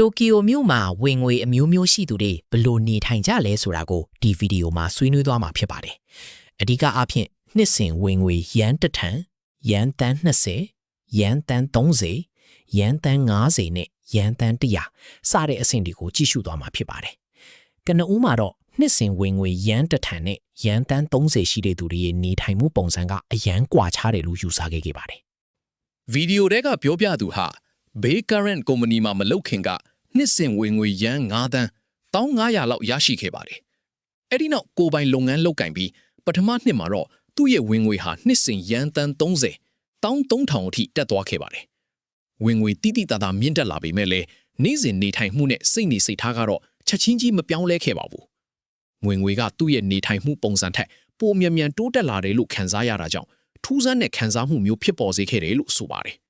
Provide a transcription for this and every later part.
တိုကီယိုမြို့မှာဝင်ငွေအမျိုးမျိုးရှိသူတွေဘလို့နေထိုင်ကြလဲဆိုတာကိုဒီဗီဒီယိုမှာဆွေးနွေးသွားမှာဖြစ်ပါတယ်။အဓိကအားဖြင့်နှစ်စဉ်ဝင်ငွေယန်းတစ်ထန်ယန်းတန်း20ယန်းတန်း30ယန်းတန်း50နဲ့ယန်းတန်း100စတဲ့အဆင့်တွေကိုကြည့်ရှုသွားမှာဖြစ်ပါတယ်။ကနဦးမှာတော့နှစ်စဉ်ဝင်ငွေယန်းတစ်ထန်နဲ့ယန်းတန်း30ရှိတဲ့သူတွေရဲ့နေထိုင်မှုပုံစံကအရန်ကွာခြားတယ်လို့ယူဆခဲ့ပါတယ်ဗီဒီယိုတွေကပြောပြသူဟာဘေး current ကုမ္ပဏီမှာမလုပ်ခင်ကနှစ်စဉ်ဝင်ငွေယန်း9တန်း1500လောက်ရရှိခဲ့ပါတယ်။အဲ့ဒီနောက်ကိုပိုင်လုပ်ငန်းလုပ်ကင်ပြီးပထမနှစ်မှာတော့သူ့ရဲ့ဝင်ငွေဟာနှစ်စဉ်ယန်းတန်း30 13000အထိတက်သွားခဲ့ပါတယ်။ဝင်ငွေတိတိတသာမြင့်တက်လာပေမဲ့လည်းနေ့စဉ်နေထိုင်မှုနဲ့စိတ်နေစိတ်ထားကတော့ချက်ချင်းကြီးမပြောင်းလဲခဲ့ပါဘူး။ဝင်ငွေကသူ့ရဲ့နေထိုင်မှုပုံစံထက်ပိုမြန်မြန်တိုးတက်လာတယ်လို့ခံစားရတာကြောင့်ထူးဆန်းတဲ့ခံစားမှုမျိုးဖြစ်ပေါ်စေခဲ့တယ်လို့ဆိုပါတယ်။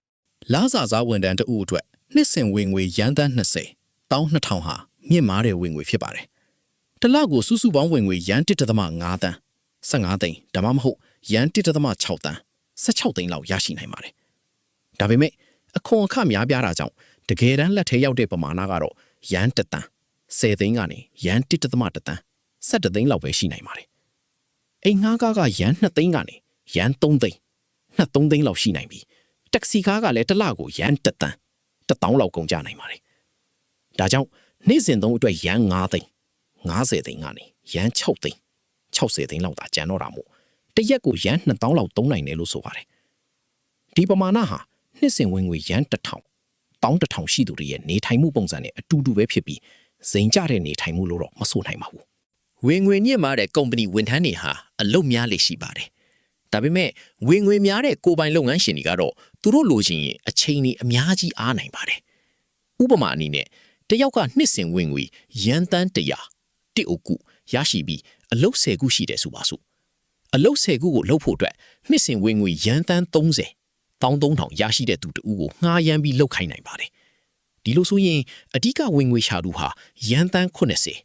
လစာစားဝန်ထမ်းတဦးအတွက်နှစ်စဉ်ဝင်ငွေရန်တန်း20 12000ဟာမြင့်မားတဲ့ဝင်ငွေဖြစ်ပါတယ်။တစ်လကိုစုစုပေါင်းဝင်ငွေရန်1.5တန်း15သိန်းဒါမှမဟုတ်ရန်1.6တန်း16သိန်းလောက်ရရှိနိုင်ပါတယ်။ဒါပေမဲ့အခွန်အခများပြားတာကြောင့်တကယ်တမ်းလက်ထဲရောက်တဲ့ပမာဏကတော့ရန်1တန်း10သိန်းကနေရန်1.1တန်း17သိန်းလောက်ပဲရှိနိုင်ပါတယ်။အိမ်ငှားကားကရန်2သိန်းကနေရန်3သိန်း3သိန်းလောက်ရှိနိုင်ပြီးတက္ကစီကားကလည်းတစ်လကိုရန်1တန်း1000လောက်ကုန်ကျနိုင်ပါတယ်။ဒါကြောင့်နေ့စဉ်သုံးအတွက်ရန်5သိန်း50သိန်းကနေရန်6သိန်း60သိန်းလောက်သာကျန်တော့တာမို့တရက်ကိုရန်2000လောက်သုံးနိုင်တယ်လို့ဆိုပါတယ်။ဒီပမာဏဟာနှစ်စဉ်ဝင်ငွေရန်1000ရှိသူတွေရဲ့နေထိုင်မှုပုံစံနဲ့အတူတူပဲဖြစ်ပြီးဇိမ်ကျတဲ့နေထိုင်မှုလို့တော့မဆိုနိုင်ပါဘူး။ဝင်ငွေညစ်မာတဲ့ကုမ္ပဏီဝန်ထမ်းတွေဟာအလုပ်များလေရှိပါတယ်။ဒါပေမဲ့ဝင်ငွေများတဲ့ကိုပိုင်လုပ်ငန်းရှင်တွေကတော့သူတို့လိုချင်ရင်အချိန်ကြီးအများကြီးအားနိုင်ပါတယ်။ဥပမာအနေနဲ့တယောက်ကနှစ်စဉ်ဝင်ငွေရန်တန်း100တစ်အုပ်ကုရရှိပြီးအလုပ်10ခုရှိတယ်ဆိုပါစို့။အလုပ်10ခုကိုလုပ်ဖို့အတွက်နှစ်စဉ်ဝင်ငွေရန်တန်း30 13000ရရှိတဲ့သူတဦးကိုငှားရမ်းပြီးလုပ်ခိုင်းနိုင်ပါတယ်။ဒီလိုဆိုရင်အဓိကဝင်ငွေရှာသူဟာရန်တန်း80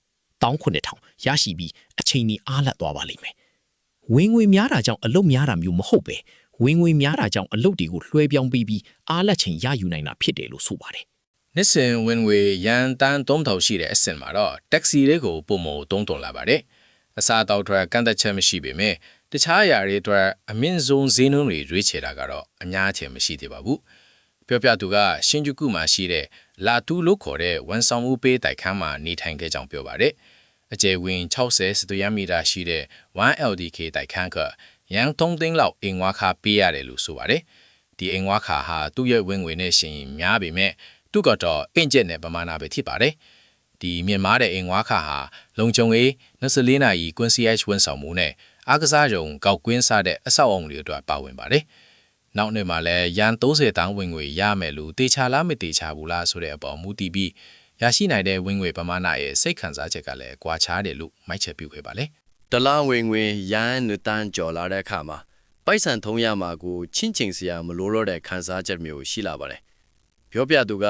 19000ရရှိပြီးအချိန်ကြီးအားလတ်သွားပါလိမ့်မယ်။ဝင်ငွေများတာကြောင့်အလုပ်များတာမျိုးမဟုတ်ပဲဝင်ငွေများတာကြောင့်အလုပ်တွေကိုလွှဲပြောင်းပြီးအားလက်ချိန်ရယူနိုင်တာဖြစ်တယ်လို့ဆိုပါတယ်။နှစ်စဉ်ဝင်ငွေရန်တန်း3000ရှိတဲ့အဆင့်မှာတော့တက္ကစီတွေကိုပုံမတုံးသွန်လာပါတယ်။အစားအသောက်အတွက်ကန့်သက်ချက်မရှိပေမဲ့တခြားအရာတွေအတွက်အမြင့်ဆုံးဈေးနှုန်းတွေရွေးချယ်တာကတော့အများအထည်မရှိသေးပါဘူး။ပြောပြသူကရှင်ဂျူကုမှာရှိတဲ့လာတူလို့ခေါ်တဲ့ဝန်ဆောင်မှုပေးတိုက်ခန်းမှာနေထိုင်ခဲ့ကြောင်းပြောပါတယ်။အကျယ်ဝင်60စတုရမီတာရှိတဲ့ 1LDK တိုက်ခန်းကရန်3သိန်းလောက်အိမ်ဝါခါပေးရတယ်လို့ဆိုပါတယ်။ဒီအိမ်ဝါခါဟာသူ့ရဲ့ဝင်ငွေနဲ့ရှင်များပေမဲ့သူကတော့အင်ဂျက်နဲ့ပမာဏပဲဖြစ်ပါတယ်။ဒီမြင့်မားတဲ့အိမ်ဝါခါဟာလုံခြုံရေး24နာရီကွန်စီယက်ဝန်ဆောင်မှုနဲ့အားကစားရုံကောက်ကွင်းစားတဲ့အဆောက်အုံတွေအတွက်ပါဝင်ပါတယ်။နောက်နေ့မှာလည်းရန်30တန်းဝင်ငွေရမယ်လို့တေချာလားမတေချာဘူးလားဆိုတဲ့အပေါ်မူတည်ပြီးရရှိနိုင်တဲ့ဝင်ငွေပမာဏရဲ့စိတ်ခံစားချက်ကလည်းကွာခြားတယ်လို့မိုက်ချက်ပြုခဲ့ပါလေ။တလားဝင်ငွေရန်2တန်းကျော်လာတဲ့အခါမှာပိုက်ဆံထုံးရမှာကိုချင်းချင်းစရာမလိုတော့တဲ့ခံစားချက်မျိုးရှိလာပါတယ်။ပြောပြသူက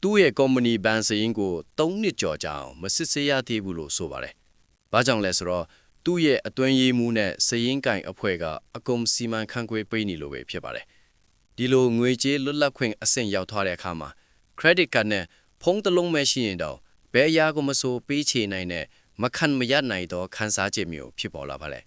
သူ့ရဲ့ကုမ္ပဏီဘဏ်စရင်းကို3နှစ်ကျော်ကြာအောင်မစစ်ဆေးရသေးဘူးလို့ဆိုပါတယ်။ဘာကြောင့်လဲဆိုတော့သူ့ရဲ့အတွင်းရေးမှုနဲ့စရင်းကင်အဖွဲ့ကအကုန်စီမံခန့်ခွဲပေးနေလို့ပဲဖြစ်ပါတယ်။ဒီလိုငွေကြေးလွတ်လပ်ခွင့်အဆင့်ရောက်သွားတဲ့အခါမှာ credit card နဲ့ဖုန်းတစ်လုံးပဲရှိရင်တော့ဘယ်အရာကိုမဆိုပေးချေနိုင်တဲ့မခံမရနိုင်တော့ခံစားချက်မျိုးဖြစ်ပေါ်လာပါလေ